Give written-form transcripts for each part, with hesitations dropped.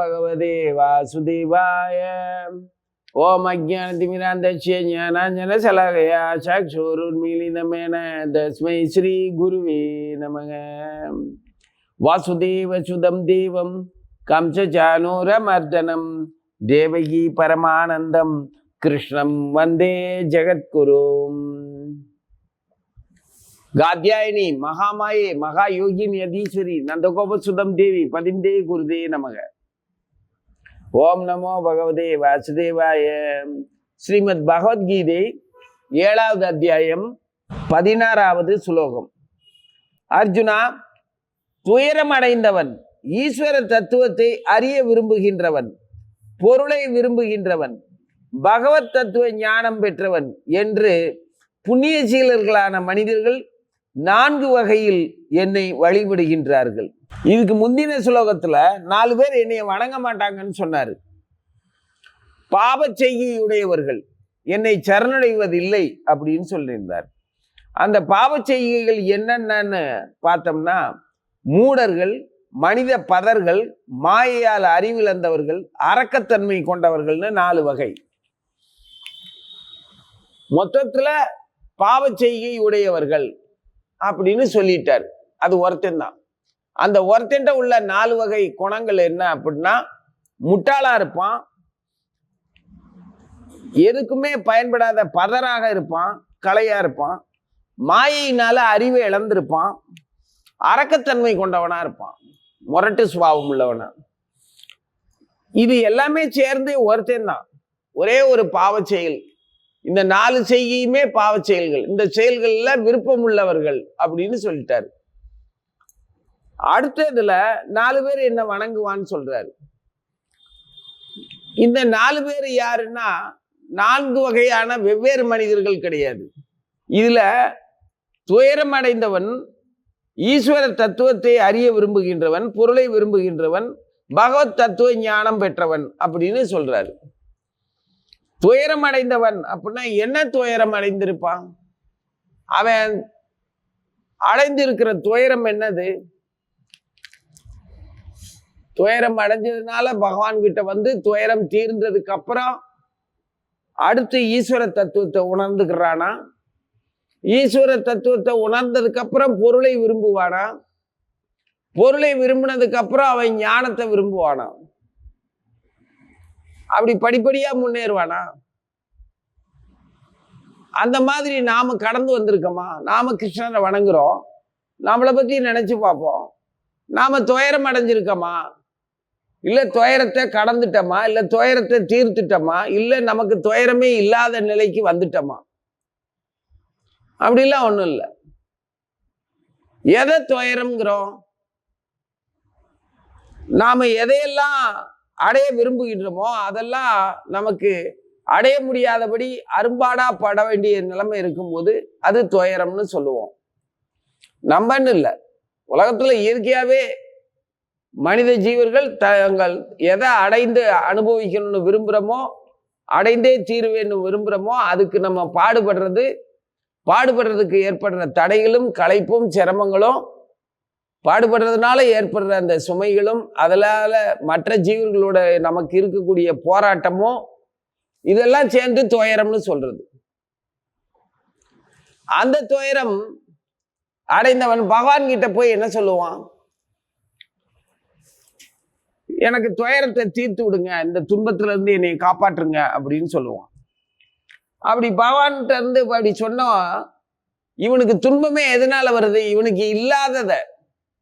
பகவதே வாசுதேவாய. ஓம் அஜ்ஞானதிமிராந்தஸ்ய ஞானாஞ்சன சலாகயா சக்ஷுருன்மீலிதமேன தஸ்மை ஸ்ரீ குருவே நமக. வாசுதேவ சுதம் தேவம் கம்சசானூரமர்தனம் தேவகி பரமானந்தம் கிருஷ்ணம் வந்தே ஜெகத்குரும். காத்யாயினி மகாமாயே மகாயோகினி யதீஸ்வரி நந்தகோபசுதம் தேவி பதிந்தே குருதே நமக. ஓம் நமோ பகவதே வாசுதேவாய. ஸ்ரீமத் பகவத்கீதை 7வது அத்தியாயம் 16வது ஸ்லோகம். அர்ஜுனா, துயரம் அடைந்தவன், ஈஸ்வர தத்துவத்தை அறிய விரும்புகின்றவன், பொருளை விரும்புகின்றவன், பகவத் தத்துவ ஞானம் பெற்றவன் என்று புண்ணியசீலர்களான மனிதர்கள் 4 வகையில் என்னை வழிபடுகின்றார்கள். இதுக்கு முந்தின ஸ்லோகத்துல 4 பேர் என்னை வணங்க மாட்டாங்கன்னு சொன்னாரு. பாப செய்கையுடையவர்கள் என்னை சரணடைவதில்லை அப்படின்னு சொல்லியிருந்தார். அந்த பாவ செய்கைகள் என்னென்னு பார்த்தோம்னா, மூடர்கள், மனித பதர்கள், மாயையால் அறிவிழந்தவர்கள், அரக்கத்தன்மை கொண்டவர்கள்னு 4 வகை. மொத்தத்துல பாவ செய்கை உடையவர்கள் அப்படின்னு சொல்லிட்டார். அது ஒருத்தன்தான். அந்த ஒருத்தன்ட்ட உள்ள 4 வகை குணங்கள் என்ன அப்படின்னா, முட்டாளா இருப்பான், எதுக்குமே பயன்படாத பதராக இருப்பான், கலையா இருப்பான், மாயையினால அறிவை இழந்திருப்பான், அரக்கத்தன்மை கொண்டவனா இருப்பான், முரட்டு சுபாவம் உள்ளவனா. இது எல்லாமே சேர்ந்து ஒருத்தன்தான். ஒரே ஒரு பாவ செயல். இந்த 4 செய்கையுமே பாவ செயல்கள். இந்த செயல்கள்ல விருப்பம் உள்ளவர்கள் அப்படின்னு சொல்லிட்டாரு. அடுத்ததுல 4 பேர் என்ன வணங்குவான்னு சொல்றாரு. இந்த 4 பேர் யாருன்னா 4 வகையான வெவ்வேறு மனிதர்கள் கிடையாது. இதுல துயரம் அடைந்தவன், ஈஸ்வர தத்துவத்தை அறிய விரும்புகின்றவன், பொருளை விரும்புகின்றவன், பகவத் தத்துவ ஞானம் பெற்றவன் அப்படின்னு சொல்றாரு. துயரம் அடைந்தவன் அப்படின்னா என்ன துயரம் அடைந்திருப்பான்? அவன் அடைந்திருக்கிற துயரம் என்னது? துயரம் அடைஞ்சதுனால பகவான் கிட்ட வந்து துயரம் தீர்ந்ததுக்கு அப்புறம் அடுத்து ஈஸ்வர தத்துவத்தை உணர்ந்துக்கிறானா? ஈஸ்வர தத்துவத்தை உணர்ந்ததுக்கு அப்புறம் பொருளை விரும்புவானா? பொருளை விரும்பினதுக்கு அப்புறம் அவன் ஞானத்தை விரும்புவானா? அப்படி படிப்படியா முன்னேறுவானா? அந்த மாதிரி நாம கடந்து வந்திருக்கோமா? நாம கிருஷ்ணரை வணங்குறோம், நம்மளை பத்தி நினைச்சு பார்ப்போம். நாம துயரம் அடைஞ்சிருக்கோமா? இல்ல துயரத்தை கடந்துட்டோமா? இல்ல துயரத்தை தீர்த்துட்டோமா? இல்ல நமக்கு துயரமே இல்லாத நிலைக்கு வந்துட்டோமா? அப்படிலாம் ஒண்ணும் இல்லை. எதை துயரம்ங்கிறோம்? நாம எதையெல்லாம் அடைய விரும்புகின்றோமோ அதெல்லாம் நமக்கு அடைய முடியாதபடி அரும்பாடா பட வேண்டிய நிலைமை இருக்கும்போது அது துயரம்னு சொல்லுவோம். நம்மன்னு இல்லை, உலகத்துல இயற்கையாவே மனித ஜீவர்கள் தங்கள் எதை அடைந்து அனுபவிக்கணும்னு விரும்புகிறோமோ, அடைந்தே தீர்வேன்னு விரும்புகிறோமோ, அதுக்கு நம்ம பாடுபடுறதுக்கு ஏற்படுற தடைகளும் களைப்பும் சிரமங்களும், பாடுபடுறதுனால ஏற்படுற அந்த சுமைகளும், அதனால மற்ற ஜீவர்களோட நமக்கு இருக்கக்கூடிய போராட்டமும், இதெல்லாம் சேர்ந்து துயரம்னு சொல்றது. அந்த துயரம் அடைந்தவன் பகவான் கிட்ட போய் என்ன சொல்லுவான்? எனக்கு துயரத்தை தீர்த்து விடுங்க, இந்த துன்பத்துல இருந்து என்னை காப்பாற்றுங்க அப்படின்னு சொல்லுவான். அப்படி பகவான்கிட்ட இருந்து அப்படி சொன்னோம், இவனுக்கு துன்பமே எதனால வருது? இவனுக்கு இல்லாதத,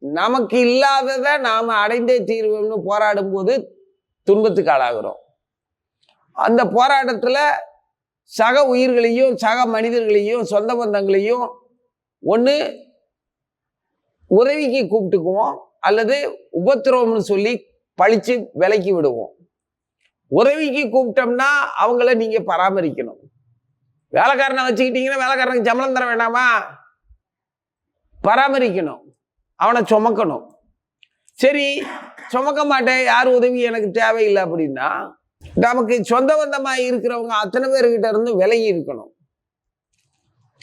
நமக்கு இல்லாதத நாம அடைந்தே தீர்வோம்னு போராடும் போது துன்பத்துக்கு ஆளாகிறோம். அந்த போராட்டத்துல சக உயிர்களையும் சக மனிதர்களையும் சொந்த பந்தங்களையும் ஒன்று உதவிக்கு கூப்பிட்டுக்குவோம், அல்லது உபத்திரவம்னு சொல்லி பழிச்சு விலக்கி விடுவோம். உதவிக்கு கூப்பிட்டோம்னா அவங்கள நீங்க பராமரிக்கணும். வேலைக்காரனை வச்சுக்கிட்டீங்கன்னா வேலைக்காரனுக்கு சம்பளம் தர வேண்டாமா? பராமரிக்கணும், அவனை சுமக்கணும். சரி, சுமக்க மாட்டேன், யார் உதவி எனக்கு தேவையில்லை அப்படின்னா நமக்கு சொந்த பந்தமா இருக்கிறவங்க அத்தனை பேர்கிட்ட இருந்து விலகி இருக்கணும்.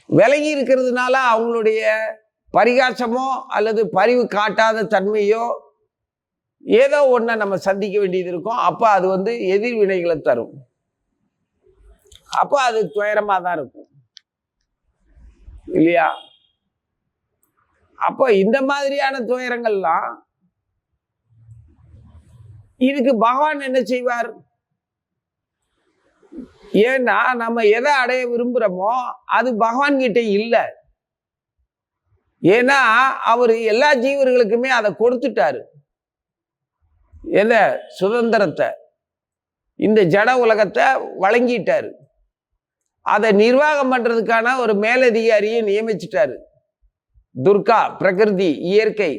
விலகி இருக்கிறதுனால அவங்களுடைய பரிகாசமோ அல்லது பரிவு காட்டாத தன்மையோ ஏதோ ஒன்றை நம்ம சந்திக்க வேண்டியது இருக்கும். அப்போ அது வந்து எதிர்வினைகளை தரும். அப்போ அது துயரமாக தான் இருக்கும் இல்லையா? அப்போ இந்த மாதிரியான துயரங்கள்லாம் இதுக்கு பகவான் என்ன செய்வார்? ஏன்னா நம்ம எதை அடைய விரும்புகிறோமோ அது பகவான் கிட்ட இல்லை. ஏன்னா அவர் எல்லா ஜீவர்களுக்குமே அதை கொடுத்துட்டாரு. எத? சுதந்திரத்தை, இந்த ஜட உலகத்தை வழங்கிட்டாரு. அதை நிர்வாகம் பண்றதுக்கான ஒரு மேலதிகாரியை நியமிச்சிட்டாரு. துர்கா, பிரகிருதி, இயற்கை.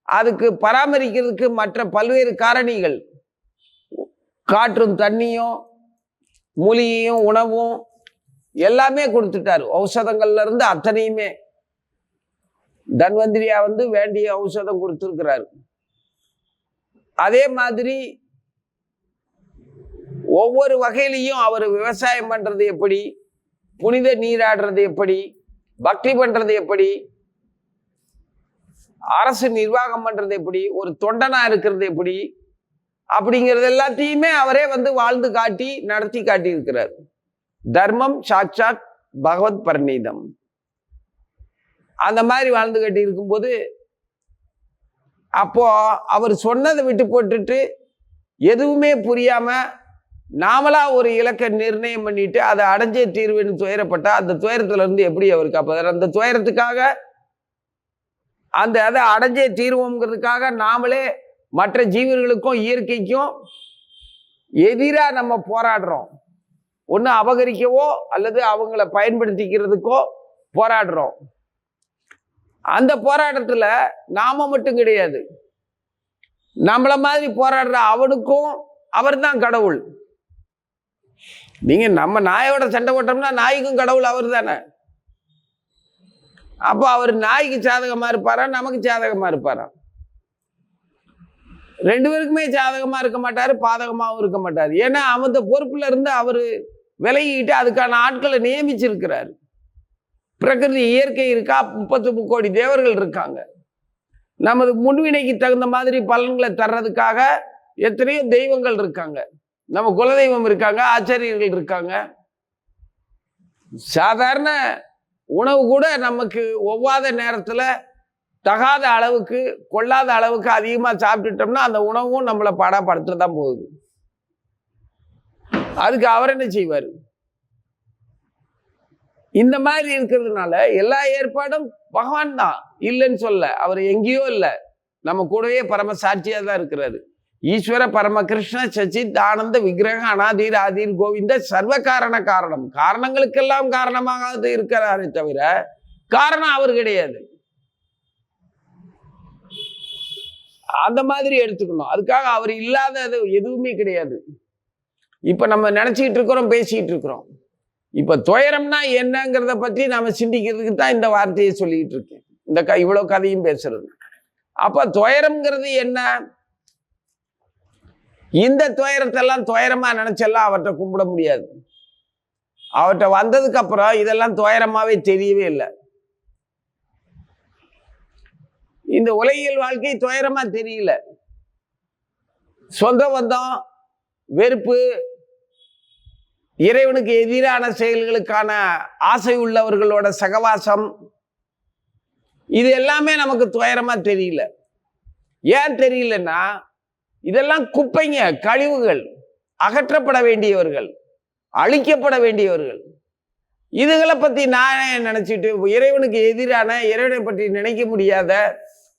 அதுக்கு பராமரிக்கிறதுக்கு மற்ற பல்வேறு காரணிகள், காற்றும் தண்ணியும் மூலிகையும் உணவும் எல்லாமே கொடுத்துட்டாரு. ஔஷதங்கள்ல இருந்து அத்தனையுமே தன்வந்திரியா வந்து வேண்டிய ஔஷதம் கொடுத்துருக்கிறாரு. அதே மாதிரி ஒவ்வொரு வகையிலையும் அவர் விவசாயம் பண்றது எப்படி, புனித நீராடுறது எப்படி, பக்தி பண்றது எப்படி, அரசு நிர்வாகம் பண்றது எப்படி, ஒரு தொண்டனா இருக்கிறது எப்படி, அப்படிங்கிறது எல்லாத்தையுமே அவரே வந்து வாழ்ந்து காட்டி நடத்தி காட்டி இருக்கிறார். தர்மம் சாட்சாத் பகவத் பரிணீதம். அந்த மாதிரி வாழ்ந்து காட்டி இருக்கும்போது அப்போ அவர் சொன்னதை விட்டு போட்டுட்டு எதுவுமே புரியாம நாமளா ஒரு இலக்கை நிர்ணயம் பண்ணிட்டு அதை அடைஞ்சே தீர்வுன்னு துயரப்பட்டா அந்த துயரத்துல இருந்து எப்படி அவர் காப்பார்? அந்த துயரத்துக்காக அதை அடைஞ்சே தீர்வோங்கிறதுக்காக நாமளே மற்ற ஜீவர்களுக்கும் இயற்கைக்கும் எதிராக நம்ம போராடுறோம். ஒன்று அபகரிக்கவோ அல்லது அவங்கள பயன்படுத்திக்கிறதுக்கோ போராடுறோம். அந்த போராட்டத்துல நாம மட்டும் கிடையாது, நம்மள மாதிரி போராடுற அவனுக்கும் அவர் தான் கடவுள். நீங்க நம்ம நாயோட சண்டை போட்டோம்னா நாய்க்கும் கடவுள் அவர் தானே. அப்போ அவர் நாய்க்கு சாதகமா இருப்பாரா, நமக்கு சாதகமா இருப்பாரா? ரெண்டு பேருக்குமே சாதகமா இருக்க மாட்டாரு, பாதகமாகவும் இருக்க மாட்டாரு. ஏன்னா அந்த பொறுப்புல இருந்து அவரு விலகிட்டு அதுக்கான ஆட்களை நியமிச்சிருக்கிறாரு. பிரகிருதி, இயற்கை இருக்கா, 33 கோடி தேவர்கள் இருக்காங்க. நமது முன்வினைக்கு தகுந்த மாதிரி பலன்களை தர்றதுக்காக எத்தனையோ தெய்வங்கள் இருக்காங்க. நம்ம குலதெய்வம் இருக்காங்க, ஆச்சாரியர்கள் இருக்காங்க. சாதாரண உணவு கூட நமக்கு ஒவ்வாத நேரத்துல தகாத அளவுக்கு, கொள்ளாத அளவுக்கு அதிகமா சாப்பிட்டுட்டோம்னா அந்த உணவும் நம்மளை பாடாப்படுத்ததான் போகுது. அதுக்கு அவர் என்ன செய்வார்? இந்த மாதிரி இருக்கிறதுனால எல்லா ஏற்பாடும் பகவான் தான், இல்லைன்னு சொல்ல. அவர் எங்கேயோ இல்லை, நம்ம கூடவே பரம சாட்சியா தான் இருக்கிறாரு. ஈஸ்வர பரம கிருஷ்ண சச்சித் ஆனந்த விக்கிரக அனாதீர் ஆதீர் கோவிந்த சர்வ காரண காரணம். காரணங்களுக்கெல்லாம் காரணமாக இருக்கிறாரே தவிர காரணம் அவர் கிடையாது. அந்த மாதிரி எடுத்துக்கணும். அதுக்காக அவர் இல்லாதது எதுவுமே கிடையாது. இப்ப நம்ம நினைச்சுக்கிட்டு இருக்கிறோம், பேசிக்கிட்டு இருக்கிறோம். இப்ப துயரம்னா என்னங்கிறத பற்றி நாம சிந்திக்கிறதுக்கு தான் இந்த வார்த்தையை சொல்லிட்டு இருக்கேன், இந்த இவ்வளவு கதையும் பேசுறது. அப்ப துயரம்ங்கிறது என்ன? இந்த துயரத்தெல்லாம் துயரமா நினைச்செல்லாம் அவர்கிட்ட கும்பிட முடியாது. அவர்கிட்ட வந்ததுக்கு அப்புறம் இதெல்லாம் துயரமாவே தெரியவே இல்லை. இந்த உலகியல் வாழ்க்கை துயரமா தெரியல. சொந்த பந்தம், வெறுப்பு, இறைவனுக்கு எதிரான செயல்களுக்கான ஆசை உள்ளவர்களோட சகவாசம், இது எல்லாமே நமக்கு துயரமா தெரியல. ஏன் தெரியலன்னா இதெல்லாம் குப்பைங்க, கழிவுகள், அகற்றப்பட வேண்டியவர்கள், அழிக்கப்பட வேண்டியவர்கள். இதுகளை பத்தி நானே நினைச்சிட்டு இறைவனுக்கு எதிரான, இறைவனை பற்றி நினைக்க முடியாத,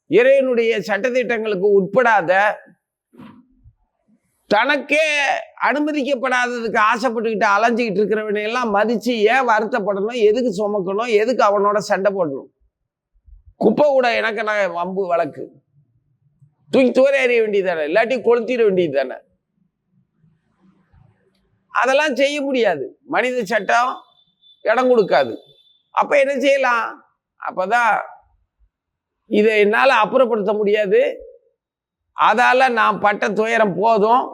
இறைவனுடைய சட்டத்திட்டங்களுக்கு உட்படாத, தனக்கே அனுமதிக்கப்படாததுக்கு ஆசைப்பட்டுக்கிட்டு அலைஞ்சிக்கிட்டு இருக்கிறவனை எல்லாம் மதிச்சு ஏன் வருத்தப்படணும், எதுக்கு சுமக்கணும், எதுக்கு அவனோட சண்டை போடணும்? குப்பை கூட எனக்கு நான் வம்பு வழக்கு, தூக்கி தூர எறிய வேண்டியது தானே, இல்லாட்டி கொளுத்திட வேண்டியது தானே. அதெல்லாம் செய்ய முடியாது, மனித சட்டம் இடம் கொடுக்காது. அப்ப என்ன செய்யலாம்? அப்பதான் இதை என்னால அப்புறப்படுத்த முடியாது, அதால நான் பட்ட துயரம் போதும்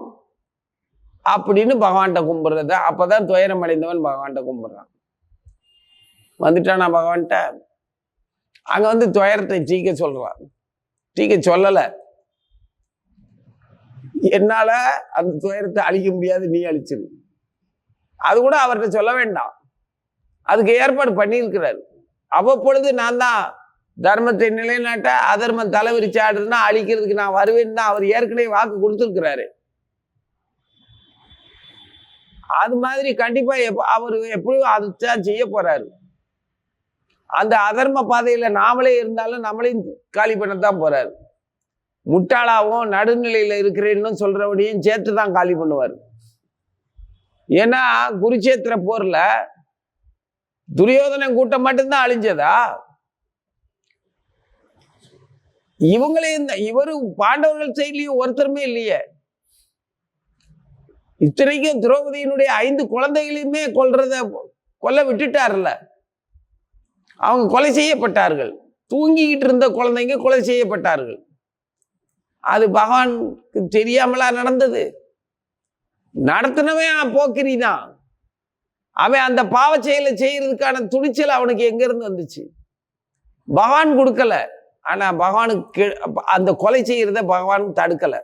அப்படின்னு பகவான்கிட்ட கும்பிடுறத. அப்பதான் துயரம் அடைந்தவன் பகவான்கிட்ட கும்பிடுறான். வந்துட்டானா பகவான்கிட்ட, அங்க வந்து துயரத்தை தீக்க சொல்றான். தீக்க சொல்லல, என்னால அந்த துயரத்தை அழிக்க முடியாது, நீ அழிச்சிரு. அது கூட அவர்கிட்ட சொல்ல வேண்டாம், அதுக்கு ஏற்பாடு பண்ணியிருக்கிறாரு. அவ்வப்பொழுது நான் தான் தர்மத்தை நிலைநாட்ட அதர்மம் தலைவிரிச்சு ஆடுறதுன்னா அழிக்கிறதுக்கு நான் வருவேன்னு தான் அவர் ஏற்கனவே வாக்கு கொடுத்துருக்கிறாரு. அது மாதிரி கண்டிப்பா அவர் எப்படியும் அதுதான் செய்ய போறாரு. அந்த அதர்ம பாதையில நாமளே இருந்தாலும் நம்மளையும் காலி பண்ணத்தான் போறாரு. முட்டாளாவும் நடுநிலையில இருக்கிறேன்னு சொல்றவனையும் சேர்த்து தான் காலி பண்ணுவார். ஏன்னா குருச்சேத்திர போர்ல துரியோதன கூட்டம் மட்டும்தான் அழிஞ்சதா? இவரு பாண்டவர்கள் சைட்லயும் ஒருத்தருமே இல்லையே. இத்தனைக்கும் திரௌபதியினுடைய 5 குழந்தைகளையுமே கொல்ல விட்டுட்டார்ல. அவங்க கொலை செய்யப்பட்டார்கள். தூங்கிக்கிட்டு இருந்த குழந்தைங்க கொலை செய்யப்பட்டார்கள். அது பகவானுக்கு தெரியாமலா நடந்தது? நடத்தினவன் போக்கிரி தான். அவன் அந்த பாவ செயலை செய்யறதுக்கான துணிச்சல் அவனுக்கு எங்க இருந்து வந்துச்சு? பகவான் கொடுக்கல. ஆனா பகவானுக்கு அந்த கொலை செய்யறத பகவான் தடுக்கல.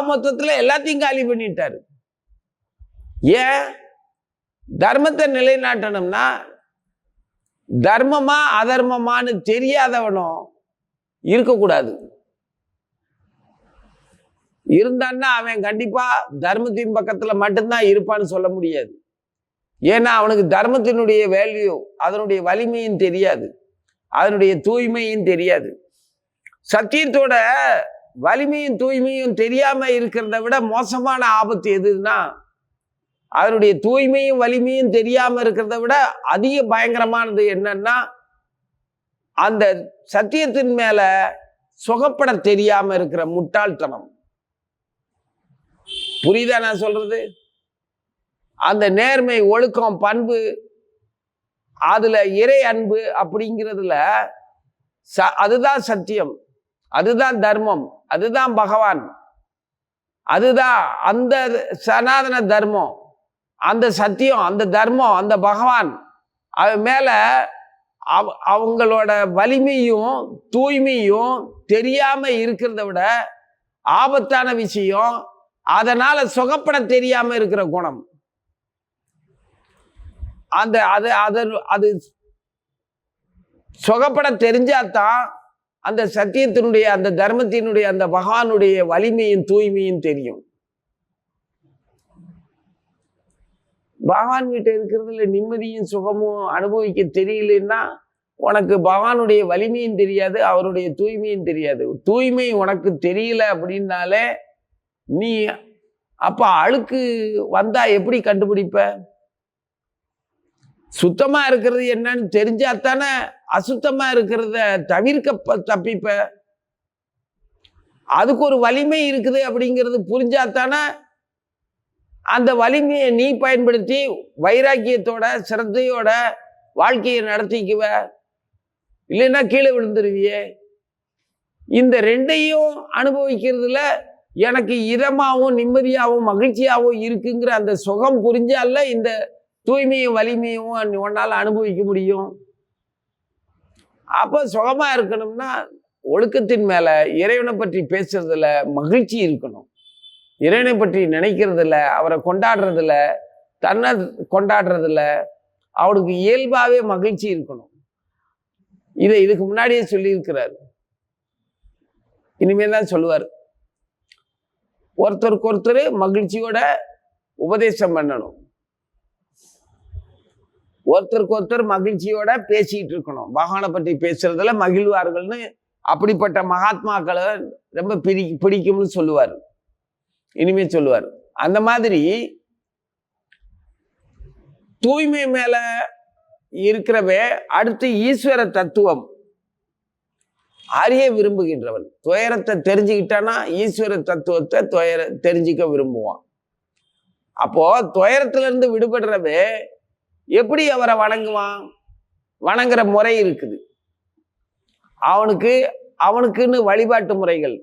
மொத்தத்துல எல்லாத்தையும் காலி பண்ணிட்டாரு. ஏன்? தர்மத்தை நிலைநாட்டணும்னா தர்மமா அதர்மமானு தெரியாதவனும் இருக்கக்கூடாது. இருந்தான்னா அவன் கண்டிப்பா தர்மத்தின் பக்கத்துல மட்டும்தான் இருப்பான்னு சொல்ல முடியாது. ஏன்னா அவனுக்கு தர்மத்தினுடைய வேல்யூ, அதனுடைய வலிமையும் தெரியாது, அதனுடைய தூய்மையும் தெரியாது. சத்தியத்தோட வலிமையும் தூய்மையும் தெரியாம இருக்கிறத விட மோசமான ஆபத்து எதுன்னா, அதனுடைய தூய்மையும் வலிமையும் தெரியாம இருக்கிறத விட அதிக பயங்கரமானது என்னன்னா, அந்த சத்தியத்தின் மேல சுகப்பட தெரியாம இருக்கிற முட்டாள்தனம். புரியுதா நான் சொல்றது? அந்த நேர்மை, ஒழுக்கம், பண்பு, அதுல இறை அன்பு அப்படிங்கிறதுல அதுதான் சத்தியம், அதுதான் தர்மம், அதுதான் பகவான், அதுதான் அந்த சனாதன தர்மம், அந்த சத்தியம், அந்த தர்மம், அந்த பகவான். அது மேல அவங்களோட வலிமையும் தூய்மையும் தெரியாம இருக்கிறத விட ஆபத்தான விஷயம் அதனால சுகப்பட தெரியாம இருக்கிற குணம். அது சுகப்பட தெரிஞ்சாதான் அந்த சத்தியத்தினுடைய, அந்த தர்மத்தினுடைய, அந்த பகவானுடைய வலிமையும் தூய்மையும் தெரியும். பகவான் கிட்ட இருக்கிறதுல நிம்மதியும் சுகமும் அனுபவிக்க தெரியலன்னா உனக்கு பகவானுடைய வலிமையும் தெரியாது, அவருடைய தூய்மையும் தெரியாது. தூய்மை உனக்கு தெரியல அப்படின்னாலே நீ அப்ப அழுக்கு வந்தா எப்படி கண்டுபிடிப்ப? சுத்தமா இருக்கிறது என்னன்னு தெரிஞ்சாத்தானே அசுத்தமா இருக்கிறத தவிர்க்க தப்பிப்ப. அதுக்கு ஒரு வலிமை இருக்குது அப்படிங்கிறது புரிஞ்சாத்தானே அந்த வலிமையை நீ பயன்படுத்தி வைராக்கியத்தோட சிரத்தையோட வாழ்க்கையை நடத்திக்குவ. இல்லைன்னா கீழே விழுந்துருவியே. இந்த ரெண்டையும் அனுபவிக்கிறதுல எனக்கு இதமாகவும் நிம்மதியாகவும் மகிழ்ச்சியாகவும் இருக்குங்கிற அந்த சுகம் புரிஞ்சால இந்த தூய்மையும் வலிமையும் உன்னால் அனுபவிக்க முடியும். அப்போ சுகமா இருக்கணும்னா ஒழுக்கத்தின் மேல, இறைவனை பற்றி பேசுறதுல மகிழ்ச்சி இருக்கணும். இறைவனை பற்றி நினைக்கிறதுல, அவரை கொண்டாடுறதுல, தன்னை கொண்டாடுறதுல அவனுக்கு இயல்பாவே மகிழ்ச்சி இருக்கணும். இதுக்கு முன்னாடியே சொல்லியிருக்கிறார், இனிமேல் தான் சொல்லுவார். ஒருத்தருக்கு ஒருத்தர் மகிழ்ச்சியோட உபதேசம் பண்ணணும், ஒருத்தருக்கு ஒருத்தர் மகிழ்ச்சியோட பேசிட்டு இருக்கணும். பகவானை பற்றி பேசுறதுல மகிழ்வார்கள்னு அப்படிப்பட்ட மகாத்மாக்களை ரொம்ப பிடிக்கும்னு சொல்லுவார், இனிமே சொல்லுவார். அந்த மாதிரி தூய்மை மேல இருக்கிறவே அடுத்து ஈஸ்வர தத்துவம் அறிய விரும்புகின்றவன். துயரத்தை தெரிஞ்சுக்கிட்டானா ஈஸ்வர தத்துவத்தை தெரிஞ்சுக்க விரும்புவான். அப்போ துயரத்துல இருந்து விடுபடுறவே எப்படி அவரை வணங்குவான்? வணங்குற முறை இருக்குது. அவனுக்குன்னு வழிபாட்டு முறைகள்,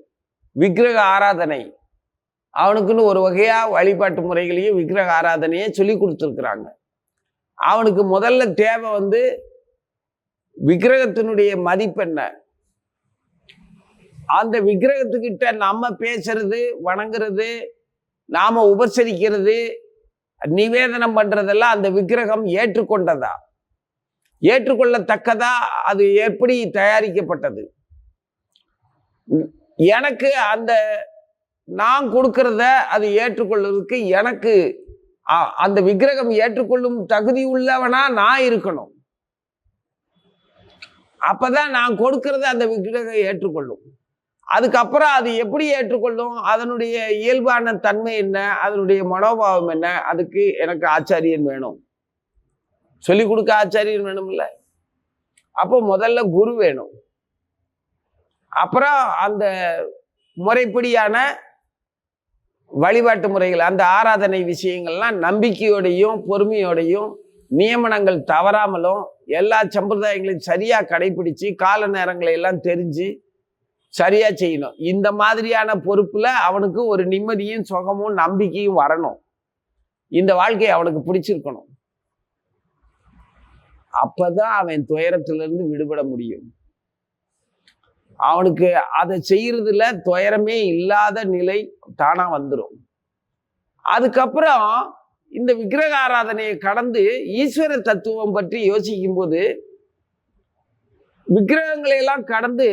விக்கிரக ஆராதனை, அவனுக்குன்னு ஒரு வகையா வழிபாட்டு முறைகளையும் விக்கிரக ஆராதனையே சொல்லி கொடுத்துருக்குறாங்க. அவனுக்கு முதல்ல தேவை விக்கிரகத்தினுடைய மதிப்பென்ன, அந்த விக்கிரகத்துக்கிட்ட நம்ம பேசுறது, வணங்குறது, நாம உபசரிக்கிறது, நிவேதனம் பண்றதெல்லாம் அந்த விக்கிரகம் ஏற்றுக்கொண்டதா, ஏற்றுக்கொள்ளத்தக்கதா, அது எப்படி தயாரிக்கப்பட்டது? எனக்கு அந்த நான் கொடுக்கறத அது ஏற்றுக்கொள்வதற்கு எனக்கு அந்த விக்கிரகம் ஏற்றுக்கொள்ளும் தகுதி உள்ளவனா நான் இருக்கணும். அப்பதான் நான் கொடுக்கறத அந்த விக்கிரகம் ஏற்றுக்கொள்ளும். அதுக்கப்புறம் அது எப்படி ஏற்றுக்கொள்ளும், அதனுடைய இயல்பான தன்மை என்ன, அதனுடைய மனோபாவம் என்ன, அதுக்கு எனக்கு ஆச்சாரியன் வேணும், சொல்லிக் கொடுக்க ஆச்சாரியன் வேணும்ல. அப்போ முதல்ல குரு வேணும். அப்புறம் அந்த முறைப்படியான வழிபாட்டு முறைகள், அந்த ஆராதனை விஷயங்கள்லாம் நம்பிக்கையோடையும் பொறுமையோடையும் நியமனங்கள் தவறாமலும் எல்லா சம்பிரதாயங்களையும் சரியா கடைபிடிச்சு கால நேரங்களை எல்லாம் தெரிஞ்சு சரியா செய்யணும். இந்த மாதிரியான பொறுப்புல அவனுக்கு ஒரு நிம்மதியும் சுகமும் நம்பிக்கையும் வரணும். இந்த வாழ்க்கையை அவனுக்கு பிடிச்சிருக்கணும். அப்பதான் அவன் துயரத்திலிருந்து விடுபட முடியும். அவனுக்கு அதை செய்யறதுல துயரமே இல்லாத நிலை தானா வந்துடும். அதுக்கப்புறம் இந்த விக்கிரக ஆராதனையை கடந்து ஈஸ்வர தத்துவம் பற்றி யோசிக்கும் போது, விக்கிரகங்களை எல்லாம் கடந்து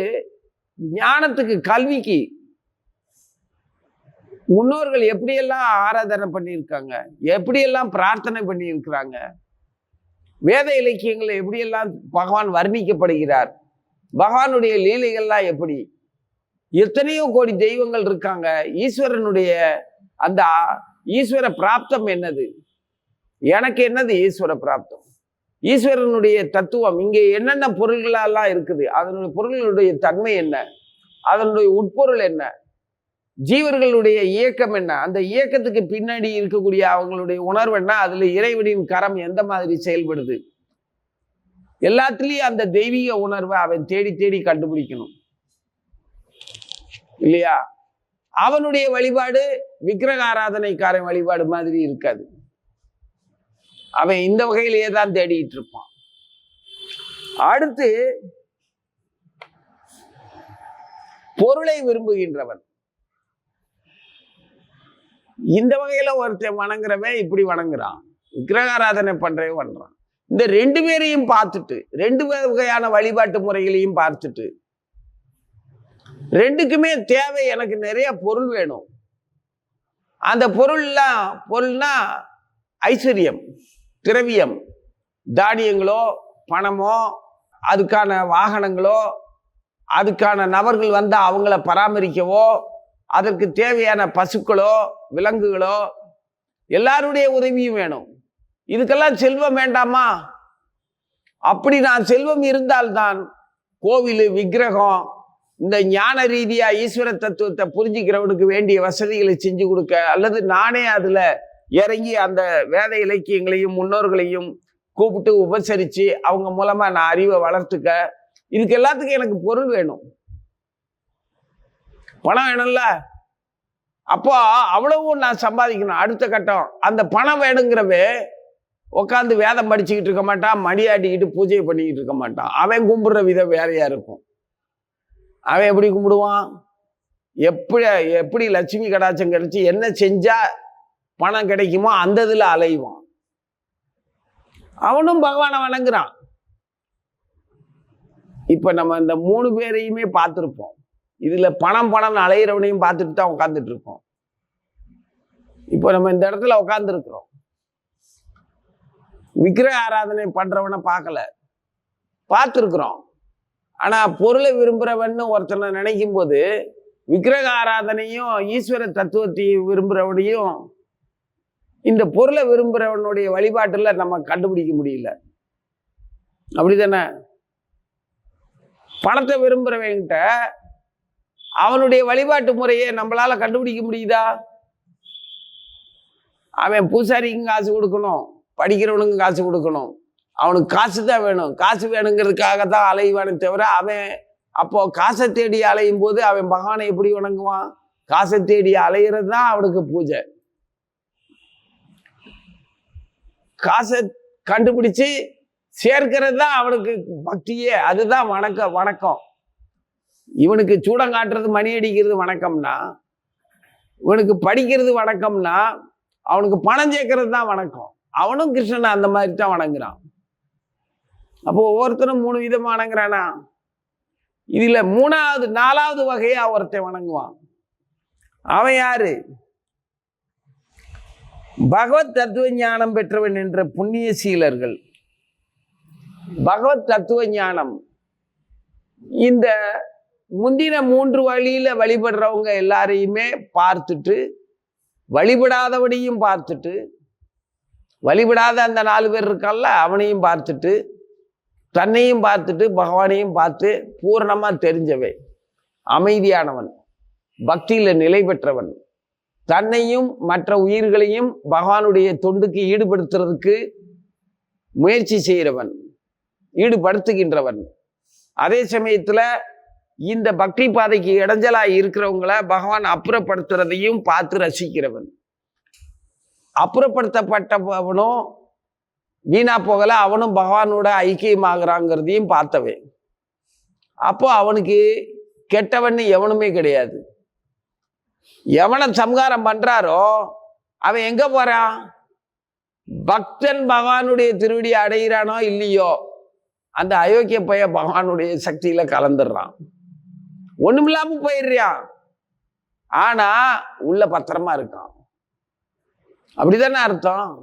ஞானத்துக்கு, கல்விக்கு முன்னோர்கள் எப்படியெல்லாம் ஆராதனை பண்ணியிருக்காங்க, எப்படியெல்லாம் பிரார்த்தனை பண்ணியிருக்கிறாங்க, வேத இலக்கியங்களை எப்படியெல்லாம் பகவான் வர்ணிக்கப்படுகிறார், பகவானுடைய லீலைகள்லாம் எப்படி, எத்தனையோ கோடி தெய்வங்கள் இருக்காங்க, ஈஸ்வரனுடைய அந்த ஈஸ்வர பிராப்தம் என்னது, எனக்கு என்னது ஈஸ்வர பிராப்தம், ஈஸ்வரனுடைய தத்துவம் இங்கே என்னென்ன பொருள்களெல்லாம் இருக்குது, அதனுடைய பொருள்களுடைய தன்மை என்ன, அதனுடைய உட்பொருள் என்ன, ஜீவர்களுடைய இயக்கம் என்ன, அந்த இயக்கத்துக்கு பின்னாடி இருக்கக்கூடிய அவங்களுடைய உணர்வு என்ன, அதுல இறைவனின் கரம் எந்த மாதிரி செயல்படுது, எல்லாத்துலயும் அந்த தெய்வீக உணர்வை அவன் தேடி தேடி கண்டுபிடிக்கணும் இல்லையா? அவனுடைய வழிபாடு விக்கிரக ஆராதனைக்காரன் வழிபாடு மாதிரி இருக்காது. அவன் இந்த வகையிலேயே தான் தேடிட்டு இருப்பான். அடுத்து பொருளை விரும்புகின்றவன். இந்த வகையில ஒருத்தன் வணங்குறவன் இப்படி வணங்குறான், விக்கிரக ஆராதனை பண்றவன் பண்றான். இந்த ரெண்டு பேரையும் பார்த்துட்டு, ரெண்டு வகையான வழிபாட்டு முறைகளையும் பார்த்துட்டு, ரெண்டுக்குமே தேவை எனக்கு நிறைய பொருள் வேணும். அந்த பொருள்னா ஐஸ்வர்யம், திரவியம், தானியங்களோ பணமோ, அதுக்கான வாகனங்களோ, அதுக்கான நபர்கள் வந்து அவங்கள பராமரிக்கவோ, அதற்கு தேவையான பசுக்களோ விலங்குகளோ எல்லாருடைய உதவியும் வேணும். இதுக்கெல்லாம் செல்வம் வேண்டாமா? அப்படி நான் செல்வம் இருந்தால்தான் கோவில், விக்கிரகம், இந்த ஞான ரீதியா ஈஸ்வர தத்துவத்தை புரிஞ்சுக்கிறவனுக்கு வேண்டிய வசதிகளை செஞ்சு கொடுக்க, அல்லது நானே அதுல இறங்கி அந்த வேத இலக்கியங்களையும் முன்னோர்களையும் கூப்பிட்டு உபசரிச்சு அவங்க மூலமா நான் அறிவை வளர்த்துக்க, இதுக்கு எல்லாத்துக்கும் எனக்கு பொருள் வேணும், பணம் வேணும்ல. அப்போ அவ்வளவும் நான் சம்பாதிக்கணும். அடுத்த கட்டம், அந்த பணம் வேணுங்கிறவே உட்காந்து வேதம் படிச்சுக்கிட்டு இருக்க மாட்டான், மடியாட்டிக்கிட்டு பூஜை பண்ணிக்கிட்டு இருக்க மாட்டான். அவன் கும்பிடுற விதம் வேறையா இருக்கும். அவன் எப்படி கும்பிடுவான், எப்படி லட்சுமி கடாட்சம் கிடைச்சி என்ன செஞ்சா பணம் கிடைக்குமோ அந்த இதுல அலைவான். அவனும் பகவானை வணங்குறான். இப்ப நம்ம இந்த 3 பேரையுமே பார்த்திருப்போம். இதுல பணம் அலையிறவனையும் பார்த்துட்டு தான் உட்கார்ந்துட்டு இருக்கோம். இப்போ நம்ம இந்த இடத்துல உட்கார்ந்து இருக்கிறோம். விக்கிரக ஆராதனை பண்றவனை பார்த்துருக்குறோம். ஆனா பொருளை விரும்புறவன்னு ஒருத்தனை நினைக்கும் போது விக்கிரக ஆராதனையும் ஈஸ்வர தத்துவத்தையும் விரும்புறவனையும் இந்த பொருளை விரும்புறவனுடைய வழிபாட்டுல நம்ம கண்டுபிடிக்க முடியல. அப்படிதானே? பணத்தை விரும்புறவன்கிட்ட அவனுடைய வழிபாட்டு முறையை நம்மளால கண்டுபிடிக்க முடியுதா? அவன் பூசாரிக்கும் காசு கொடுக்கணும், படிக்கிறவனுக்கும் காசு கொடுக்கணும், அவனுக்கு காசு தான் வேணும். காசு வேணுங்கிறதுக்காக தான் அலைவானே தவிர, அவன் அப்போ காசை தேடி அலையும் போது அவன் பகவானை எப்படி வணங்குவான்? காசை தேடி அலையிறது தான் அவனுக்கு பூஜை. காசை கண்டுபிடிச்சு சேர்க்கிறது தான் அவனுக்கு பக்தியே, அதுதான் வணக்கம். இவனுக்கு சூடம் காட்டுறது, மணி அடிக்கிறது வணக்கம்னா, இவனுக்கு படிக்கிறது வணக்கம்னா, அவனுக்கு பணம் சேர்க்கறது தான் வணக்கம். அவனும் கிருஷ்ணனை அந்த மாதிரி தான் வணங்குறான். அப்போ ஒவ்வொருத்தரும் 3 விதமா வணங்குறானா? இதுல 4வது வகையா ஒருத்தன் வணங்குவான். அவன் யாரு? பகவத் தத்துவ ஞானம் பெற்றவன் என்ற புண்ணிய சீலர்கள். பகவத் தத்துவ ஞானம் இந்த முந்தின 3 வழியில வழிபடுறவங்க எல்லாரையுமே பார்த்துட்டு, வழிபடாதவனையும் பார்த்துட்டு, வழிபடாத அந்த 4 பேர் இருக்கான்ல அவனையும் பார்த்துட்டு, தன்னையும் பார்த்துட்டு, பகவானையும் பார்த்து பூரணமா தெரிஞ்சவை, அமைதியானவன், பக்தியில நிலை பெற்றவன், தன்னையும் மற்ற உயிர்களையும் பகவானுடைய தொண்டுக்கு ஈடுபடுத்துறதுக்கு முயற்சி செய்கிறவன், ஈடுபடுத்துகின்றவன். அதே சமயத்துல இந்த பக்தி பாதைக்கு இடைஞ்சலா இருக்கிறவங்கள பகவான் அப்புறப்படுத்துறதையும் பார்த்து ரசிக்கிறவன். அப்புறப்படுத்தப்பட்டவனும் வீணா போகல, அவனும் பகவானோட ஐக்கியமாகறாங்கிறதையும் பார்த்தவன். அப்போ அவனுக்கு கெட்டவன் எவனுமே கிடையாது. எவனை சம்ஹாரம் பண்றாரோ அவன் எங்க போறான்? பக்தன் பகவானுடைய திருவடி அடைகிறானோ இல்லையோ, அந்த அயோக்கிய பைய பகவானுடைய சக்தியில கலந்துடுறான், ஒண்ணுமில்லாம போயிடுறான். ஆனா உள்ள பத்திரமா இருக்கான். அப்படிதானே அர்த்தம்?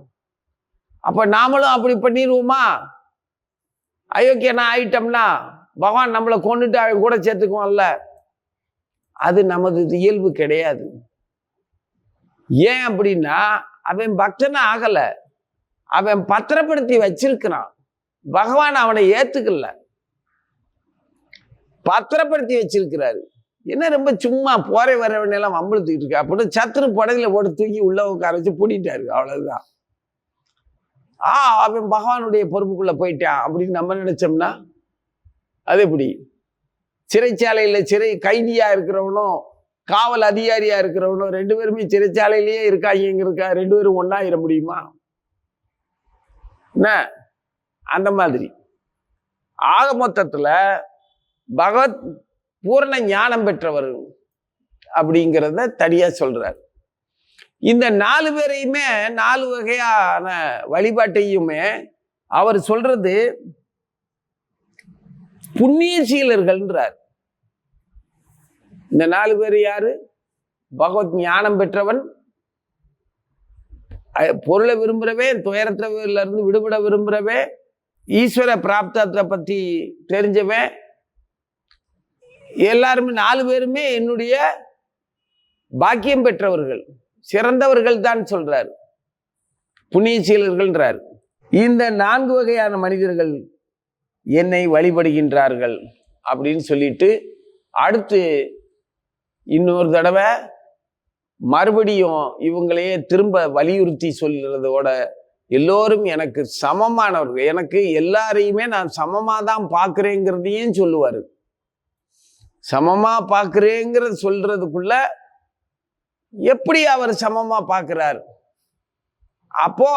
அப்ப நாமளும் அப்படி பண்ணிடுவோமா? அயோக்கியனா ஆயிட்டோம்னா பகவான் நம்மளை கொண்டுட்டு அவன் கூட சேர்த்துக்குவான்ல. அது நமது இயல்பு கிடையாது. ஏன் அப்படின்னா அவன் பக்தனா ஆகல, அவன் பத்திரப்படுத்தி வச்சிருக்கிறான். பகவான் அவனை ஏத்துக்கல, பத்திரப்படுத்தி வச்சிருக்கிறாரு. என்ன ரொம்ப சும்மா போற வரவன் எல்லாம் வம்பளுத்துக்கிட்டு இருக்க அப்படின்னு சத்துரு படகுல போட்டு தூக்கி உள்ள உட்கார வச்சு பூட்டிட்டாரு. அவ்வளவுதான். அவன் பகவானுடைய பொறுப்புக்குள்ள போயிட்டான் அப்படின்னு நம்ம நினைச்சோம்னா அது எப்படி? சிறைச்சாலையில சிறை கைதியா இருக்கிறவனும் காவல் அதிகாரியா இருக்கிறவனும் 2 பேருமே சிறைச்சாலையிலேயே இருக்காங்க. 2 பேரும் ஒண்ணாயிர முடியுமா? என்ன அந்த மாதிரி. ஆக மொத்தத்துல பகவத் பூரண ஞானம் பெற்றவர் அப்படிங்கிறத தனியா சொல்றார். இந்த 4 பேரையுமே 4 வகையான வழிபாட்டையுமே அவர் சொல்றது புண்ணிய சீலர்கள்ன்றார். இந்த 4 பேர் யாரு? பகவத் ஞானம் பெற்றவன், பொருளை விரும்புறவே, துயரத்துல இருந்து விடுபட விரும்புறவே, ஈஸ்வர பிராப்தத்தை பத்தி தெரிஞ்சவன். எல்லாருமே 4 பேருமே என்னுடைய பாக்கியம் பெற்றவர்கள், சிறந்தவர்கள் தான் சொல்றார், புண்ணிய சீலர்கள்ன்றார். இந்த 4 வகையான மனிதர்கள் என்னை வழிபடுகின்றார்கள் அப்படின்னு சொல்லிட்டு அடுத்து இன்னொரு தடவை மறுபடியும் இவங்களையே திரும்ப வலியுறுத்தி சொல்றதோட, எல்லோரும் எனக்கு சமமானவர்கள், எனக்கு எல்லாரையுமே நான் சமமா தான் பார்க்கிறேங்கிறதையும் சொல்லுவாரு. சமமா பார்க்கிறேங்கிறது சொல்றதுக்குள்ள எப்படி அவர் சமமா பார்க்கிறார்? அப்போ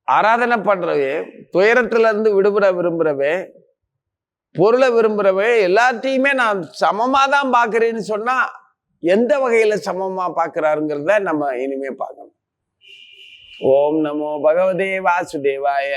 ஆராதனை பண்றவே, துயரத்துல இருந்து விடுபட விரும்புறவே, பொருளை விரும்புறவே, எல்லாத்தையுமே நான் சமமா தான் பார்க்கிறேன்னு சொன்னா எந்த வகையில சமமா பார்க்கிறாருங்கிறத நம்ம இனிமே பார்க்கணும். ஓம் நமோ பகவதே வாசுதேவாய.